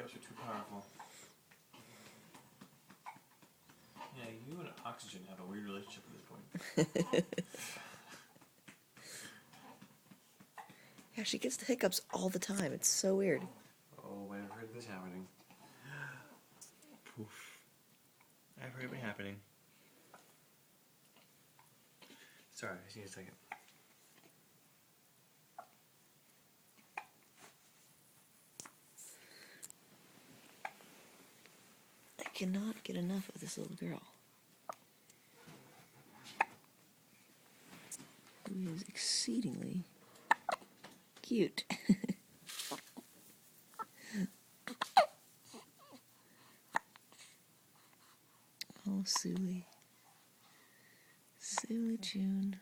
hiccups are too powerful. Yeah, you and oxygen have a weird relationship at this point. Yeah, she gets the hiccups all the time. It's so weird. Oh, I've heard this happening. Poof. I've heard it happening. Sorry, I just need a second. I cannot get enough of this little girl. Who is exceedingly cute. Oh, Suey. Suey June.